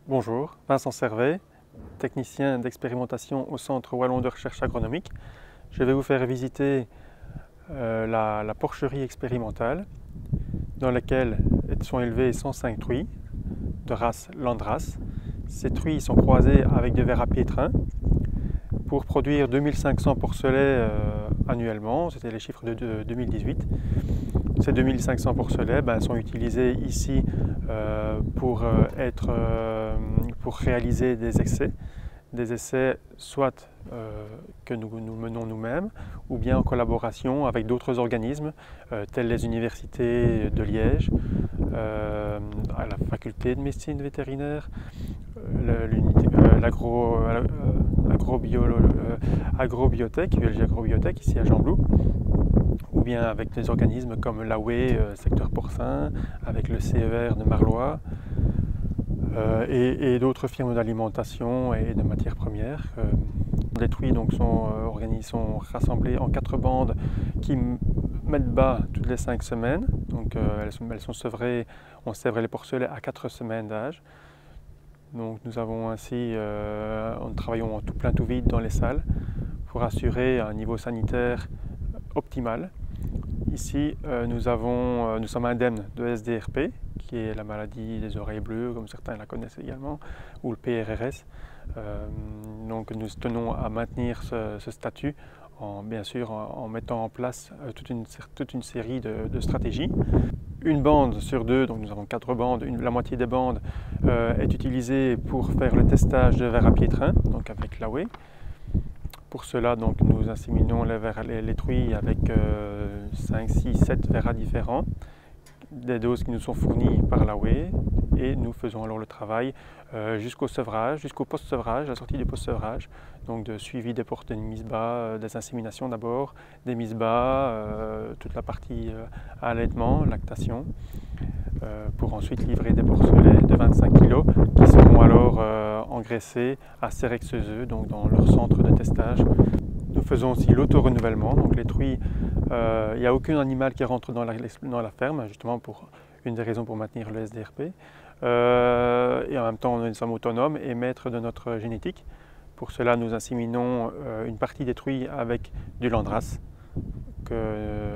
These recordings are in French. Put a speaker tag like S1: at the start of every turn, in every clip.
S1: Bonjour, Vincent Servet, technicien d'expérimentation au Centre Wallon de recherche agronomique. Je vais vous faire visiter la porcherie expérimentale dans laquelle sont élevés 105 truies de race Landrace. Ces truies sont croisées avec des vers à piétrins pour produire 2500 porcelets annuellement, c'était les chiffres de 2018. Ces 2500 porcelets sont utilisés ici pour réaliser des essais soit que nous menons nous-mêmes ou bien en collaboration avec d'autres organismes tels les universités de Liège, à la faculté de médecine vétérinaire, l'agrobiotech, ULG Agrobiotech ici à Gembloux, ou bien avec des organismes comme l'AOE secteur porcin, avec le CER de Marlois, et d'autres firmes d'alimentation et de matières premières. Les truies donc, sont rassemblées en 4 bandes qui mettent bas toutes les 5 semaines. Donc, elles sont sevrées, on sèvre les porcelets à 4 semaines d'âge. Donc nous avons ainsi, nous travaillons en tout plein tout vide dans les salles pour assurer un niveau sanitaire optimal. Ici, nous sommes indemnes de SDRP, qui est la maladie des oreilles bleues, comme certains la connaissent également, ou le PRRS. Donc nous tenons à maintenir ce statut, bien sûr en mettant en place toute une série de stratégies. Une bande sur deux, donc nous avons 4 bandes, la moitié des bandes est utilisée pour faire le testage de vers à piétrins, donc avec l'AOE. Pour cela, donc, nous inséminons les truies avec 5, 6, 7 vers différents, des doses qui nous sont fournies par l'AOE, et nous faisons alors le travail jusqu'au sevrage, jusqu'au post-sevrage, la sortie du post-sevrage, donc de suivi des portes de mise bas, des inséminations d'abord, des mises bas, toute la partie allaitement, lactation, pour ensuite livrer des porcelets de 25 kg qui seront alors engraissés à Cérexeux, donc dans leur centre de testage. Nous faisons aussi l'auto-renouvellement, donc les truies, il n'y a aucun animal qui rentre dans la ferme, justement pour une des raisons pour maintenir le SDRP. Et en même temps, nous sommes autonomes et maîtres de notre génétique. Pour cela, nous inséminons une partie des truies avec du Landrace,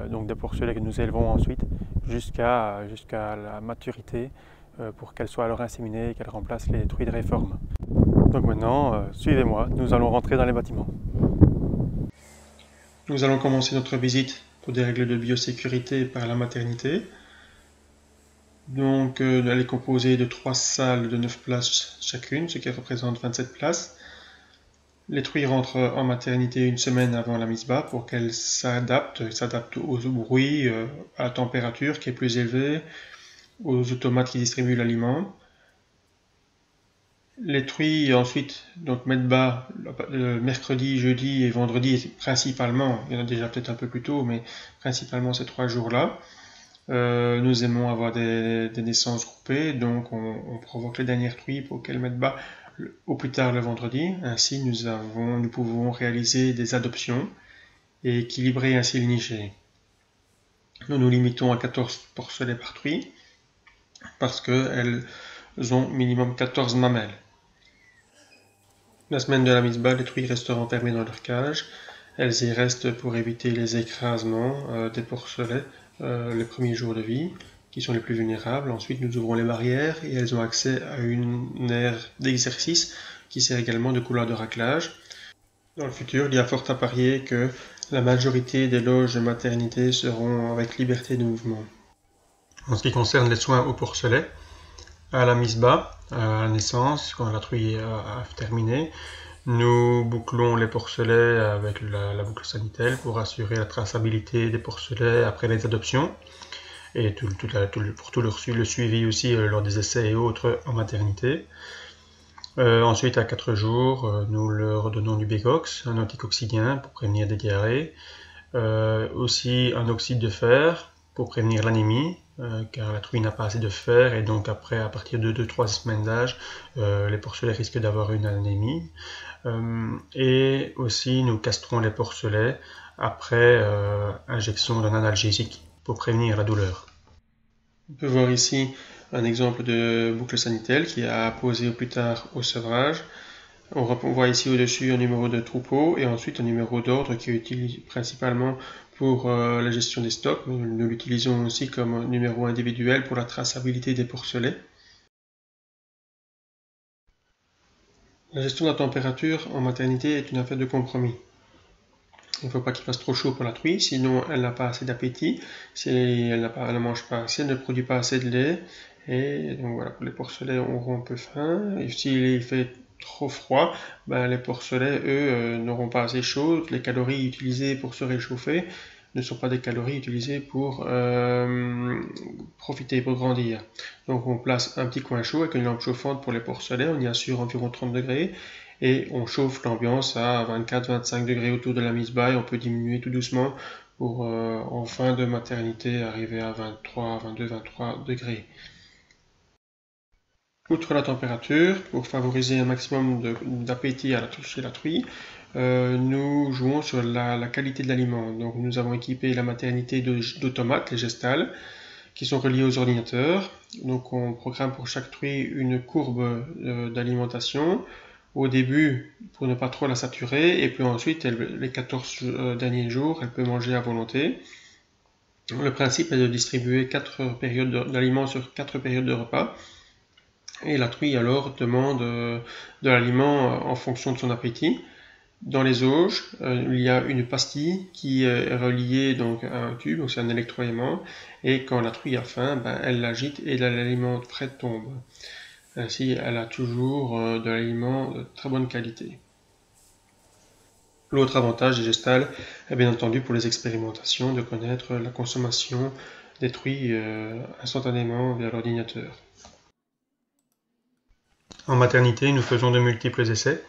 S1: donc des porcelets que nous élevons ensuite jusqu'à la maturité pour qu'elles soient alors inséminées et qu'elles remplacent les truies de réforme. Donc maintenant, suivez-moi, nous allons rentrer dans les bâtiments. Nous allons commencer notre visite pour des règles de biosécurité par la maternité. Donc elle est composée de 3 salles de 9 places chacune, ce qui représente 27 places. Les truies rentrent en maternité une semaine avant la mise bas pour qu'elles s'adaptent au bruit, à la température qui est plus élevée, aux automates qui distribuent l'aliment. Les truies ensuite donc mettent bas le mercredi, jeudi et vendredi principalement, il y en a déjà peut-être un peu plus tôt, mais principalement ces 3 jours-là. Nous aimons avoir des naissances groupées, donc on provoque les dernières truies pour qu'elles mettent bas au plus tard le vendredi. Ainsi nous pouvons réaliser des adoptions et équilibrer ainsi le niché. Nous nous limitons à 14 porcelets par truie parce qu'elles ont minimum 14 mamelles. La semaine de la mise bas, les truies resteront fermées dans leur cage. Elles y restent pour éviter les écrasements des porcelets les premiers jours de vie, qui sont les plus vulnérables. Ensuite, nous ouvrons les barrières et elles ont accès à une aire d'exercice qui sert également de couloir de raclage. Dans le futur, il y a fort à parier que la majorité des loges de maternité seront avec liberté de mouvement. En ce qui concerne les soins au porcelet, à la mise bas, à la naissance, quand la truie a terminé, nous bouclons les porcelets avec la boucle sanitaire pour assurer la traçabilité des porcelets après les adoptions et pour tout le suivi aussi lors des essais et autres en maternité. Ensuite, à 4 jours, nous leur donnons du Bécox, un anticoccydien pour prévenir des diarrhées, aussi un oxyde de fer pour prévenir l'anémie, car la truie n'a pas assez de fer et donc après, à partir de 2-3 semaines d'âge, les porcelets risquent d'avoir une anémie. Et aussi nous castrons les porcelets après injection d'un analgésique pour prévenir la douleur. On peut voir ici un exemple de boucle sanitaire qui est à poser au plus tard au sevrage. On voit ici au-dessus un numéro de troupeau et ensuite un numéro d'ordre qui est utilisé principalement pour la gestion des stocks. Nous l'utilisons aussi comme numéro individuel pour la traçabilité des porcelets. La gestion de la température en maternité est une affaire de compromis. Il ne faut pas qu'il fasse trop chaud pour la truie, sinon elle n'a pas assez d'appétit. Si elle ne mange pas assez, elle ne produit pas assez de lait. Et donc voilà, les porcelets auront un peu faim. Et s'il fait trop froid, les porcelets, eux, n'auront pas assez chaud. Les calories utilisées pour se réchauffer ne sont pas des calories utilisées pour profiter, pour grandir. Donc on place un petit coin chaud avec une lampe chauffante pour les porcelets, on y assure environ 30 degrés et on chauffe l'ambiance à 24-25 degrés autour de la mise bas et on peut diminuer tout doucement pour en fin de maternité arriver à 23, 22, 23 degrés. Outre la température, pour favoriser un maximum d'appétit chez la truie, nous jouons sur la qualité de l'aliment. Donc nous avons équipé la maternité d'automates, les gestales, qui sont reliés aux ordinateurs. Donc on programme pour chaque truie une courbe d'alimentation. Au début, pour ne pas trop la saturer, et puis ensuite, les 14 derniers jours, elle peut manger à volonté. Le principe est de distribuer 4 périodes d'aliments sur 4 périodes de repas. Et la truie alors demande de l'aliment en fonction de son appétit. Dans les auges, il y a une pastille qui est reliée donc à un tube, donc c'est un électroaimant, et quand la truie a faim, elle l'agite et l'aliment frais tombe. Ainsi, elle a toujours de l'aliment de très bonne qualité. L'autre avantage des gestales est bien entendu pour les expérimentations de connaître la consommation des truies instantanément via l'ordinateur. En maternité, nous faisons de multiples essais.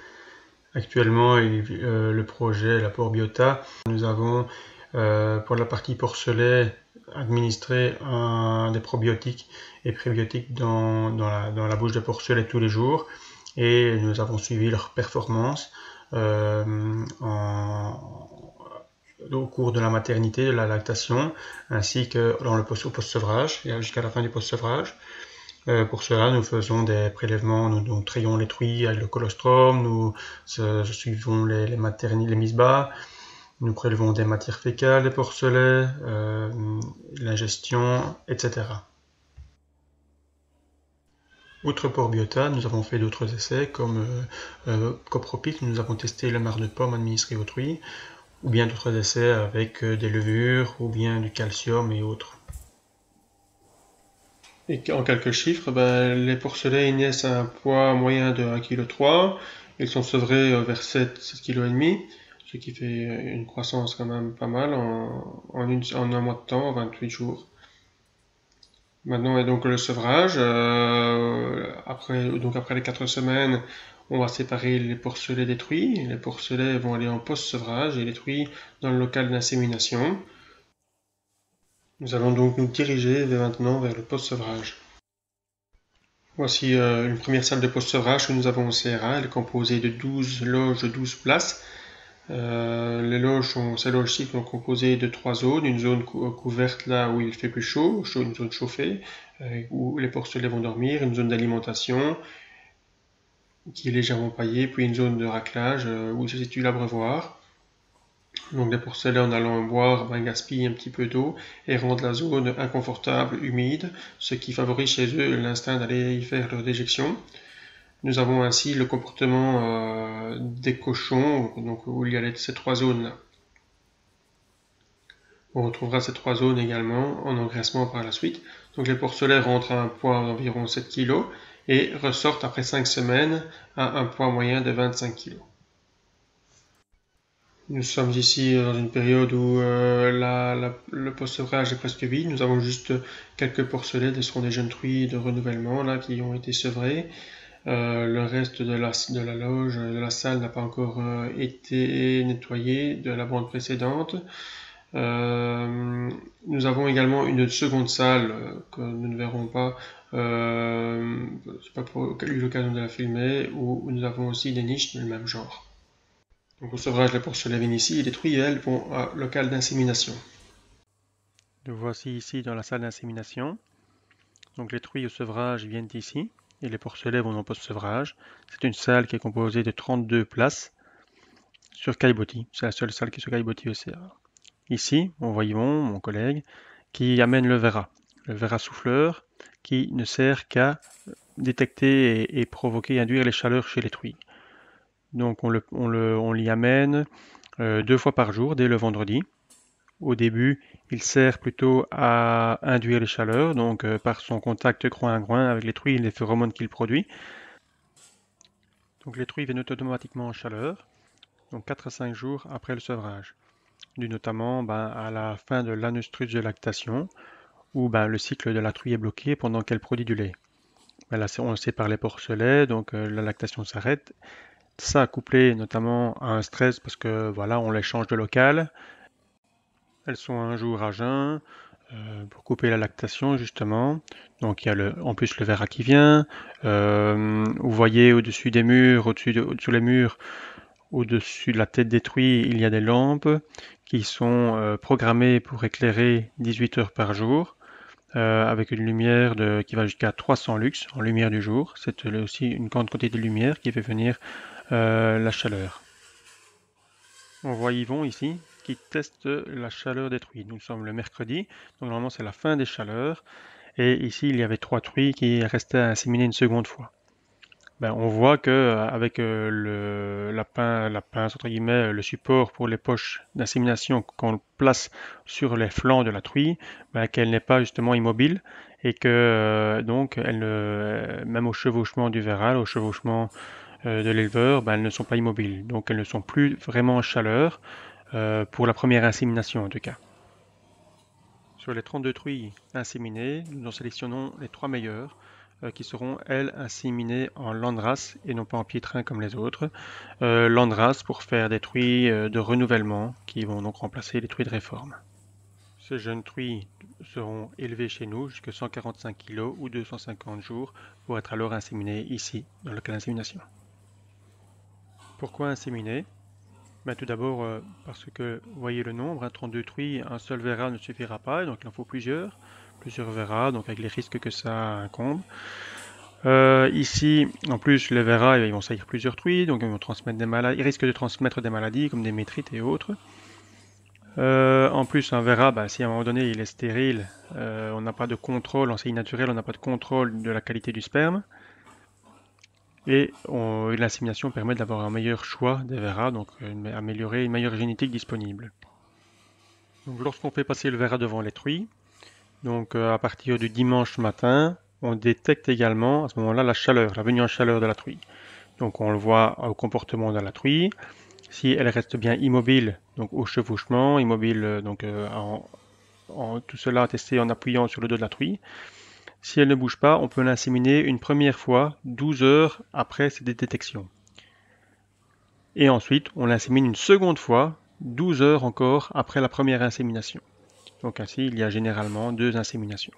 S1: Actuellement, le projet L'apport Biota, nous avons pour la partie porcelet administré des probiotiques et prébiotiques dans la bouche de porcelet tous les jours et nous avons suivi leur performance au cours de la maternité, de la lactation, ainsi que au post-sevrage, jusqu'à la fin du post-sevrage. Pour cela, nous faisons des prélèvements, nous trayons les truies avec le colostrum, nous suivons les mises bas, nous prélevons des matières fécales, des porcelets, l'ingestion, etc. Outre Port Biota, nous avons fait d'autres essais comme Copropic, nous avons testé le marc de pomme administré aux truies, ou bien d'autres essais avec des levures, ou bien du calcium et autres. Et en quelques chiffres, les porcelets naissent à un poids moyen de 1,3 kg. Ils sont sevrés vers 7,5 kg, ce qui fait une croissance quand même pas mal en un mois de temps, en 28 jours. Maintenant est donc le sevrage. Après les 4 semaines, on va séparer les porcelets des truies. Les porcelets vont aller en post-sevrage et les truies dans le local d'insémination. Nous allons donc nous diriger maintenant vers le post-sevrage. Voici une première salle de post-sevrage que nous avons au CRA. Elle est composée de 12 loges de 12 places. Ces loges-ci sont composées de 3 zones. Une zone couverte là où il fait plus chaud, une zone chauffée, où les porcelets vont dormir. Une zone d'alimentation qui est légèrement paillée. Puis une zone de raclage où se situe l'abreuvoir. Donc les porcelets en allant boire gaspillent un petit peu d'eau et rendent la zone inconfortable, humide, ce qui favorise chez eux l'instinct d'aller y faire leur déjection. Nous avons ainsi le comportement des cochons, donc où il y a ces 3 zones-là. On retrouvera ces 3 zones également en engraissement par la suite. Donc les porcelets rentrent à un poids d'environ 7 kg et ressortent après 5 semaines à un poids moyen de 25 kg. Nous sommes ici dans une période où le post-sevrage est presque vide. Nous avons juste quelques porcelets, ce sont des jeunes truies de renouvellement là, qui ont été sevrés. Le reste de la loge, de la salle n'a pas encore été nettoyé de la bande précédente. Nous avons également une seconde salle que nous ne verrons pas. Je n'ai pas eu l'occasion de la filmer, où nous avons aussi des niches du même genre. Donc au sevrage, les porcelets viennent ici et les truies, elles, vont à local d'insémination. Nous voici ici dans la salle d'insémination. Donc les truies au sevrage viennent ici et les porcelets vont en post-sevrage. C'est une salle qui est composée de 32 places sur caillebotis. C'est la seule salle qui est sur caillebotis au CA. Ici, on voit Yvon, mon collègue, qui amène le verra souffleur, qui ne sert qu'à détecter et provoquer et induire les chaleurs chez les truies. Donc on l'y amène 2 fois par jour, dès le vendredi. Au début, il sert plutôt à induire les chaleurs, donc par son contact groin à groin avec les truies et les phéromones qu'il produit. Donc les truies viennent automatiquement en chaleur, donc 4 à 5 jours après le sevrage, dû notamment à la fin de l'anustrus de lactation, où le cycle de la truie est bloqué pendant qu'elle produit du lait. Là, on le sait par les porcelets, donc la lactation s'arrête. Ça couplé notamment à un stress parce que voilà, on les change de local. Elles sont un jour à jeun pour couper la lactation justement. Donc il y a en plus le verra qui vient. Vous voyez au-dessus des murs, au-dessus les murs, au-dessus de la tête des truies, il y a des lampes qui sont programmées pour éclairer 18 heures par jour. Avec une lumière qui va jusqu'à 300 lux en lumière du jour. C'est aussi une grande quantité de lumière qui fait venir la chaleur. On voit Yvon ici qui teste la chaleur des truies. Nous sommes le mercredi, donc normalement c'est la fin des chaleurs. Et ici il y avait 3 truies qui restaient à inséminer une seconde fois. On voit que avec la pince entre guillemets, le support pour les poches d'insémination qu'on place sur les flancs de la truie, qu'elle n'est pas justement immobile et que donc même au chevauchement du verral, au chevauchement de l'éleveur, elles ne sont pas immobiles. Donc elles ne sont plus vraiment en chaleur pour la première insémination en tout cas. Sur les 32 truies inséminées, nous en sélectionnons les 3 meilleures qui seront, elles, inséminées en landrace et non pas en piétrin comme les autres. Landrace pour faire des truies de renouvellement qui vont donc remplacer les truies de réforme. Ces jeunes truies seront élevées chez nous jusqu'à 145 kg ou 250 jours pour être alors inséminées ici, dans le local d'insémination. Pourquoi inséminer? Tout d'abord parce que vous voyez le nombre, 32 truies, un seul verra ne suffira pas, donc il en faut plusieurs verras, donc avec les risques que ça incombe. Ici, en plus, les verras, ils vont saillir plusieurs truies, donc ils vont transmettre des maladies, ils risquent de transmettre des maladies comme des métrites et autres. En plus, un verra, si à un moment donné il est stérile, on n'a pas de contrôle, en série naturelle, on n'a pas de contrôle de la qualité du sperme. Et l'insémination permet d'avoir un meilleur choix des verras, donc améliorer une meilleure génétique disponible. Donc, lorsqu'on fait passer le verra devant les truies, donc à partir du dimanche matin, on détecte également à ce moment-là la chaleur, la venue en chaleur de la truie. Donc on le voit au comportement de la truie. Si elle reste bien immobile, donc au chevauchement, immobile, donc tout cela testé en appuyant sur le dos de la truie. Si elle ne bouge pas, on peut l'inséminer une première fois 12 heures après cette détection. Et ensuite, on l'insémine une seconde fois 12 heures encore après la première insémination. Donc ainsi, il y a généralement 2 inséminations.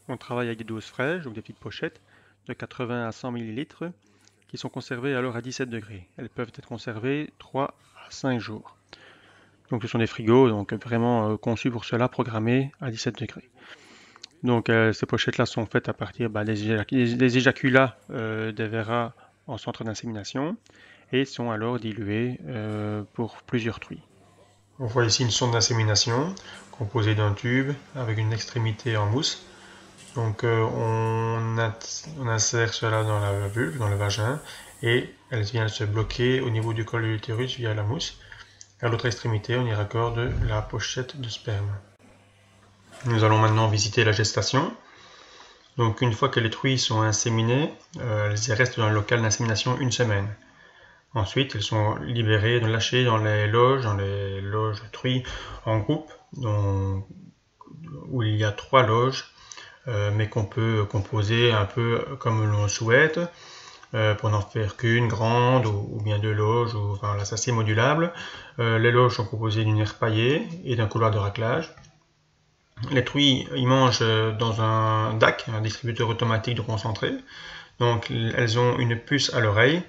S1: On travaille avec des doses fraîches, donc des petites pochettes de 80 à 100 ml qui sont conservées alors à 17 degrés. Elles peuvent être conservées 3 à 5 jours. Donc ce sont des frigos donc vraiment conçus pour cela, programmés à 17 degrés. Donc ces pochettes-là sont faites à partir des éjaculats des verras en centre d'insémination et sont alors dilués pour plusieurs truies. On voit ici une sonde d'insémination composée d'un tube avec une extrémité en mousse. Donc on insère cela dans la vulve, dans le vagin, et elle vient se bloquer au niveau du col de l'utérus via la mousse. À l'autre extrémité, on y raccorde la pochette de sperme. Nous allons maintenant visiter la gestation. Donc une fois que les truies sont inséminées, elles y restent dans le local d'insémination une semaine. Ensuite, elles sont libérées, lâchées dans les loges de truies en groupe, où il y a 3 loges, mais qu'on peut composer un peu comme l'on souhaite, pour n'en faire qu'une grande ou bien 2 loges, enfin là c'est assez modulable. Les loges sont composées d'une aire paillée et d'un couloir de raclage. Les truies, ils mangent dans un DAC, un distributeur automatique de concentré. Donc elles ont une puce à l'oreille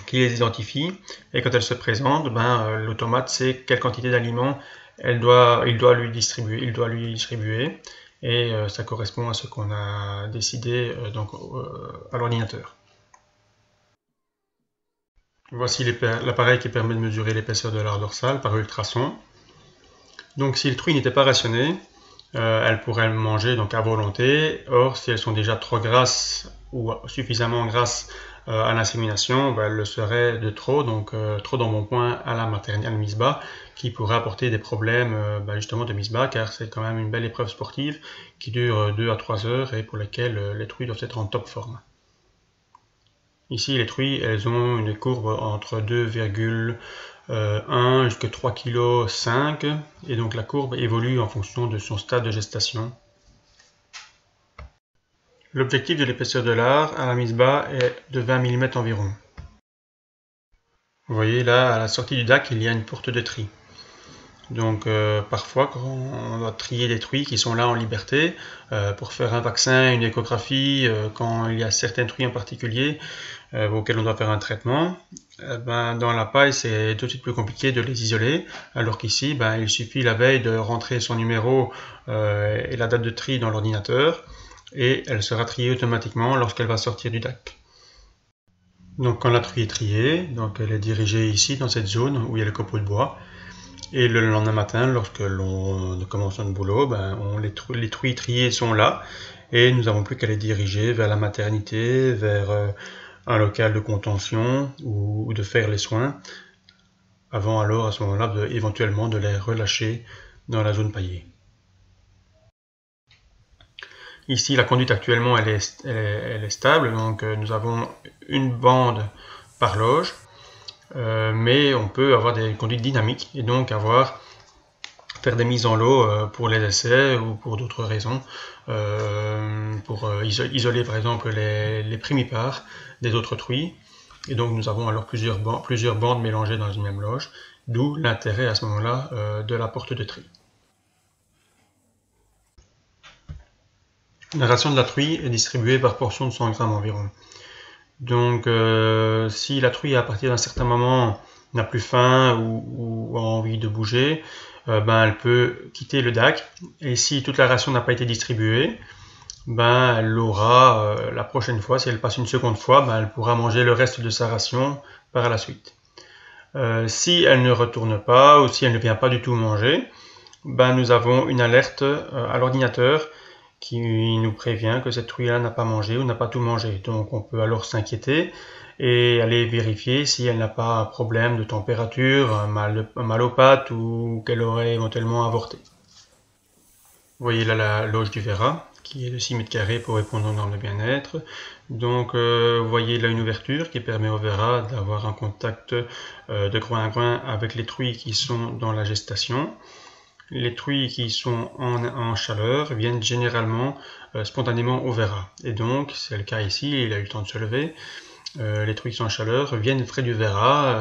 S1: qui les identifie, et quand elles se présentent, l'automate sait quelle quantité d'aliments il doit lui distribuer, et ça correspond à ce qu'on a décidé à l'ordinateur. Voici l'appareil qui permet de mesurer l'épaisseur de l'art dorsal par ultrason. Donc si les truies n'étaient pas rationnées, elles pourraient manger donc à volonté. Or, si elles sont déjà trop grasses ou suffisamment grasses à l'insémination, elles le seraient de trop, donc trop d'embonpoint à la maternelle, à la mise bas, qui pourrait apporter des problèmes justement de mise bas, car c'est quand même une belle épreuve sportive qui dure 2 à 3 heures et pour laquelle les truies doivent être en top forme. Ici, les truies, elles ont une courbe entre 2,1 jusqu'à 3,5 kg, et donc la courbe évolue en fonction de son stade de gestation. L'objectif de l'épaisseur de l'art à la mise bas est de 20 mm environ. Vous voyez là, à la sortie du DAC, il y a une porte de tri. Donc parfois, quand on doit trier des truies qui sont là en liberté, pour faire un vaccin, une échographie, quand il y a certaines truies en particulier auxquelles on doit faire un traitement, dans la paille c'est tout de suite plus compliqué de les isoler, alors qu'ici il suffit la veille de rentrer son numéro et la date de tri dans l'ordinateur, et elle sera triée automatiquement lorsqu'elle va sortir du DAC. Donc quand la truie est triée, donc elle est dirigée ici dans cette zone où il y a le copeau de bois. Et le lendemain matin, lorsque l'on commence notre boulot, les truies triées sont là et nous n'avons plus qu'à les diriger vers la maternité, vers un local de contention ou de faire les soins, avant alors à ce moment-là éventuellement de les relâcher dans la zone paillée. Ici, la conduite actuellement elle est stable, donc nous avons une bande par loge. Mais on peut avoir des conduites dynamiques et donc faire des mises en lot pour les essais ou pour d'autres raisons, pour isoler par exemple les primipares des autres truies. Et donc nous avons alors plusieurs bandes mélangées dans une même loge, d'où l'intérêt à ce moment-là de la porte de tri. La ration de la truie est distribuée par portion de 100 g environ. Donc si la truie à partir d'un certain moment n'a plus faim ou a envie de bouger, elle peut quitter le DAC, et si toute la ration n'a pas été distribuée, elle l'aura la prochaine fois. Si elle passe une seconde fois, elle pourra manger le reste de sa ration par la suite. Si elle ne retourne pas ou si elle ne vient pas du tout manger, nous avons une alerte à l'ordinateur qui nous prévient que cette truie-là n'a pas mangé ou n'a pas tout mangé. Donc on peut alors s'inquiéter et aller vérifier si elle n'a pas un problème de température, un mal aux pattes ou qu'elle aurait éventuellement avorté. Vous voyez là la loge du Vera qui est de 6 m² pour répondre aux normes de bien-être. Donc vous voyez là une ouverture qui permet au Vera d'avoir un contact de groin à groin avec les truies qui sont dans la gestation. Les truies qui sont en chaleur viennent généralement spontanément au Vera. Et donc, c'est le cas ici, il a eu le temps de se lever. Les truies qui sont en chaleur viennent près du Vera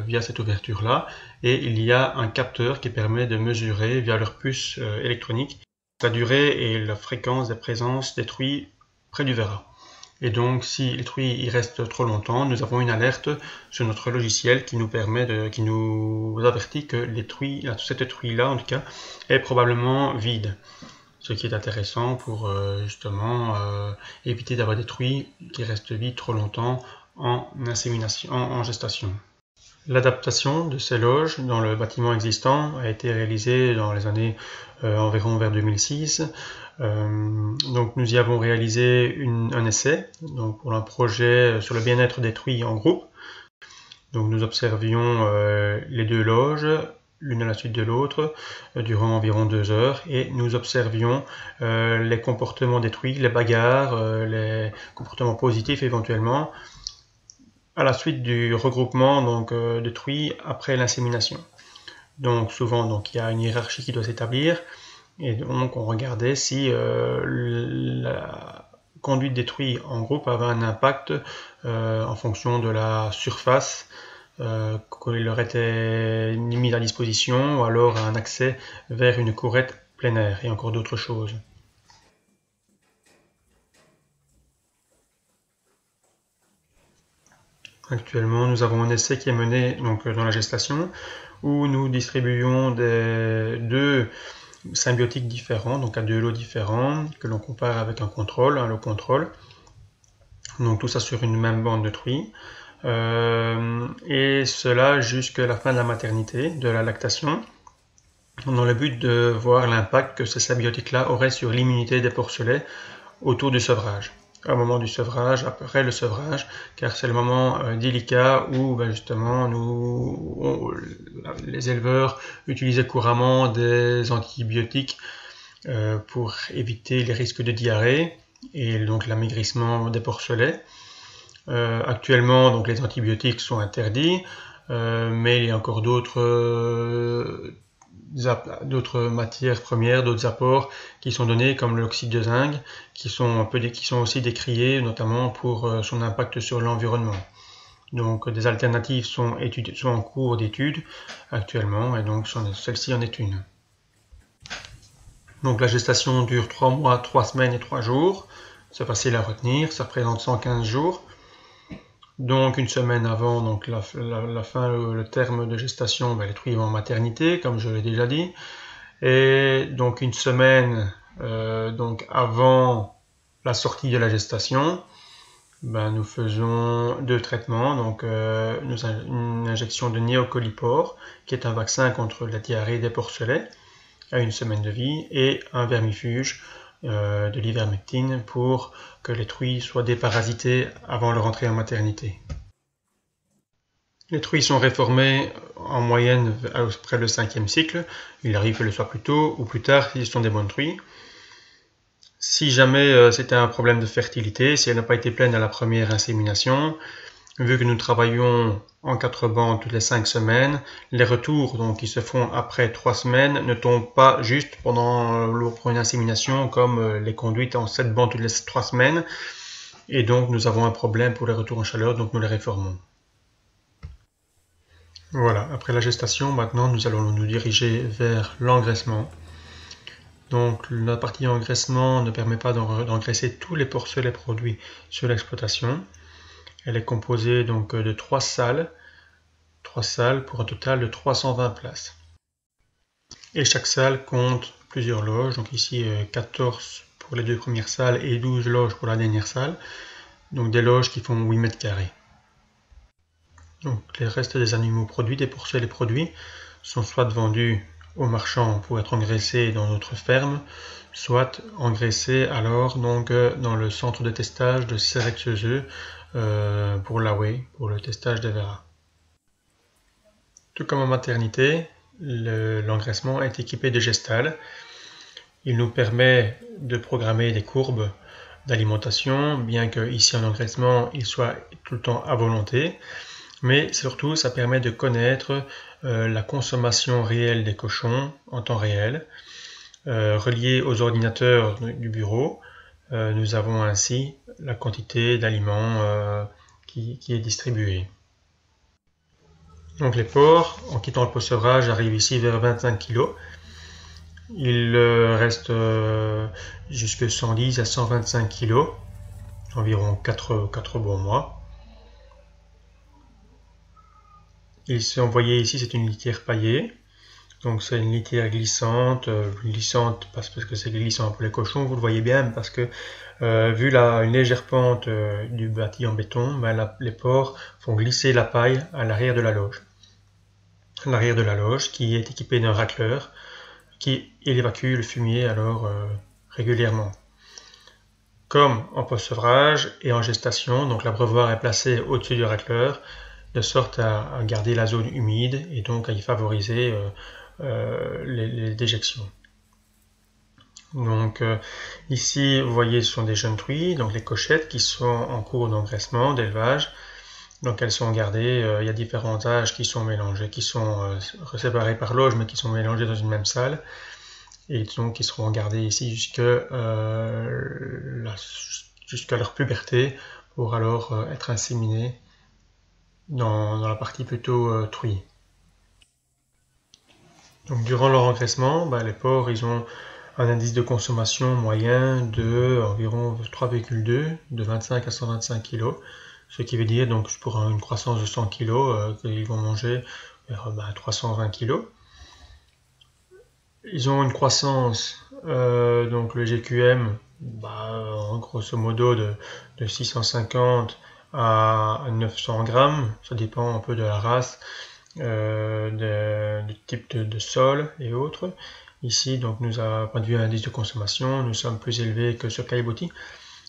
S1: via cette ouverture-là. Et il y a un capteur qui permet de mesurer via leur puce électronique la durée et la fréquence de présence des truies près du Vera. Et donc, si les truies y restent trop longtemps, nous avons une alerte sur notre logiciel qui nous avertit que cette truie-là, en tout cas, est probablement vide. Ce qui est intéressant pour justement éviter d'avoir des truies qui restent vides trop longtemps en gestation. L'adaptation de ces loges dans le bâtiment existant a été réalisée dans les années environ vers 2006. Donc nous y avons réalisé un essai pour un projet sur le bien-être des truies en groupe. Donc nous observions les deux loges, l'une à la suite de l'autre, durant environ 2 heures, et nous observions les comportements des truies, les bagarres, les comportements positifs éventuellement, à la suite du regroupement de truies après l'insémination. Donc souvent il y a une hiérarchie qui doit s'établir. Et donc on regardait si la conduite des truies en groupe avait un impact en fonction de la surface qui leur était mise à disposition, ou alors un accès vers une courette plein air, et encore d'autres choses. Actuellement, nous avons un essai qui est mené dans la gestation, où nous distribuons deux symbiotiques différents, donc à 2 lots différents, que l'on compare avec un contrôle, un lot contrôle. Donc tout ça sur une même bande de truies. Et cela jusqu'à la fin de la maternité, de la lactation, dans le but de voir l'impact que ces symbiotiques-là auraient sur l'immunité des porcelets autour du sevrage. Au moment du sevrage, après le sevrage, car c'est le moment délicat où justement les éleveurs utilisaient couramment des antibiotiques pour éviter les risques de diarrhée et donc l'amaigrissement des porcelets. Actuellement, donc les antibiotiques sont interdits, mais il y a encore d'autres matières premières, d'autres apports qui sont donnés, comme l'oxyde de zinc, qui sont aussi décriés, notamment pour son impact sur l'environnement. Donc des alternatives sont en cours d'étude actuellement, et donc celle-ci en est une. Donc la gestation dure 3 mois, 3 semaines et 3 jours. C'est facile à retenir, ça représente 115 jours. Donc une semaine avant donc la fin, le terme de gestation, les truies vont en maternité, comme je l'ai déjà dit. Et donc une semaine donc avant la sortie de la gestation, nous faisons 2 traitements. Donc une injection de néocolipor, qui est un vaccin contre la diarrhée des porcelets, à 1 semaine de vie, et un vermifuge de l'ivermectine pour que les truies soient déparasitées avant leur entrée en maternité. Les truies sont réformées en moyenne après le 5e cycle. Il arrive qu'elles le soient plus tôt ou plus tard si ce sont des bonnes truies. Si jamais c'était un problème de fertilité, si elle n'a pas été pleine à la première insémination, vu que nous travaillons en 4 bandes toutes les 5 semaines, les retours donc, qui se font après 3 semaines ne tombent pas juste pour une insémination comme les conduites en 7 bandes toutes les 3 semaines. Et donc nous avons un problème pour les retours en chaleur, donc nous les réformons. Voilà, après la gestation, maintenant nous allons nous diriger vers l'engraissement. Donc la partie engraissement ne permet pas d'engraisser tous les porcelets produits sur l'exploitation. Elle est composée donc de 3 salles pour un total de 320 places. Et chaque salle compte plusieurs loges, donc ici 14 pour les 2 premières salles et 12 loges pour la dernière salle, donc des loges qui font 8 mètres carrés. Donc les restes des animaux produits, des porcelets produits, sont soit vendus aux marchands pour être engraissés dans notre ferme, soit engraissés alors donc dans le centre de testage de Serrexeux pour l'AWE, pour le testage des verras. Tout comme en maternité, l'engraissement est équipé de Gestal. Il nous permet de programmer des courbes d'alimentation, bien que ici en engraissement il soit tout le temps à volonté, mais surtout ça permet de connaître la consommation réelle des cochons en temps réel. Relié aux ordinateurs du bureau, nous avons ainsi la quantité d'aliments qui est distribuée. Donc les porcs, en quittant le post-sevrage, arrivent ici vers 25 kg. Ils restent jusque 110 à 125 kg, environ 4 bons mois. Ils sont envoyés ici, c'est une litière paillée. Donc c'est une litière glissante, parce que c'est glissant pour les cochons, vous le voyez bien, parce que vu une légère pente du bâti en béton, les porcs font glisser la paille à l'arrière de la loge. L'arrière de la loge qui est équipée d'un racleur qui évacue le fumier alors régulièrement. Comme en post-sevrage et en gestation, donc l'abreuvoir est placé au-dessus du racleur, de sorte à garder la zone humide et donc à y favoriser les déjections. Donc ici vous voyez ce sont des jeunes truies, donc les cochettes qui sont en cours d'engraissement, d'élevage. Donc elles sont gardées, il y a différents âges qui sont mélangés, qui sont séparés par loge mais qui sont mélangés dans une même salle. Et donc qui seront gardés ici jusqu'à leur puberté pour alors être inséminés dans la partie plutôt truie. Donc durant leur engraissement, les porcs ils ont un indice de consommation moyen de environ 3,2, de 25 à 125 kg, ce qui veut dire donc pour une croissance de 100 kg qu'ils vont manger vers 320 kg.
S2: Ils ont une croissance, donc le GQM, en grosso modo de 650 à 900 grammes, ça dépend un peu de la race, du type de sol et autres. Ici, donc, point de vue indice de consommation, nous sommes plus élevés que sur Caillebotis.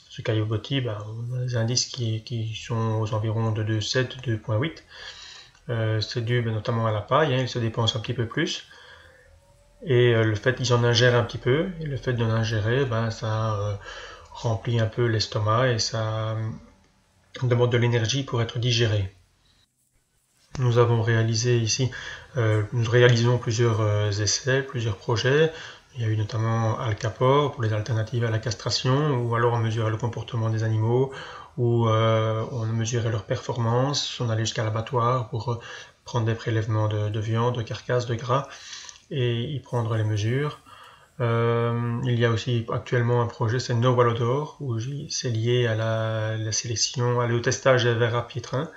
S2: Sur Caillebotis, on a des indices qui sont aux environs de 2,7, 2,8. C'est dû notamment à la paille, hein, il se dépense un petit peu plus. Et le fait qu'ils en ingèrent un petit peu, et le fait d'en ingérer, ça remplit un peu l'estomac et ça demande de l'énergie pour être digéré. Nous avons réalisé ici, nous réalisons plusieurs essais, plusieurs projets. Il y a eu notamment Alcapor pour les alternatives à la castration, ou alors on mesurait le comportement des animaux, ou on mesurait leur performance, on allait jusqu'à l'abattoir pour prendre des prélèvements de viande, de carcasses, de gras, et y prendre les mesures. Il y a aussi actuellement un projet, c'est No Walodor, où c'est lié à la sélection, au testage des vers à piétrins.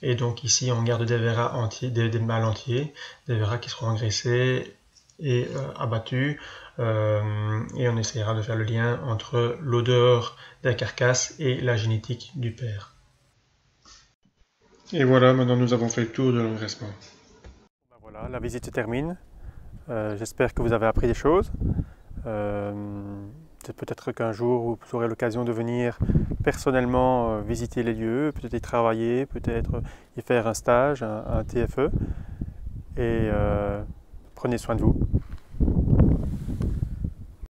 S2: Et donc ici, on garde des verras entiers, des mâles entiers, des verras qui seront engraissés et abattus. Et on essaiera de faire le lien entre l'odeur de la carcasse et la génétique du père. Et voilà, maintenant nous avons fait le tour de l'engraissement.
S1: Ben voilà, la visite se termine. J'espère que vous avez appris des choses. Peut-être qu'un jour vous aurez l'occasion de venir personnellement visiter les lieux, peut-être y travailler, peut-être y faire un stage, un TFE. Et prenez soin de vous.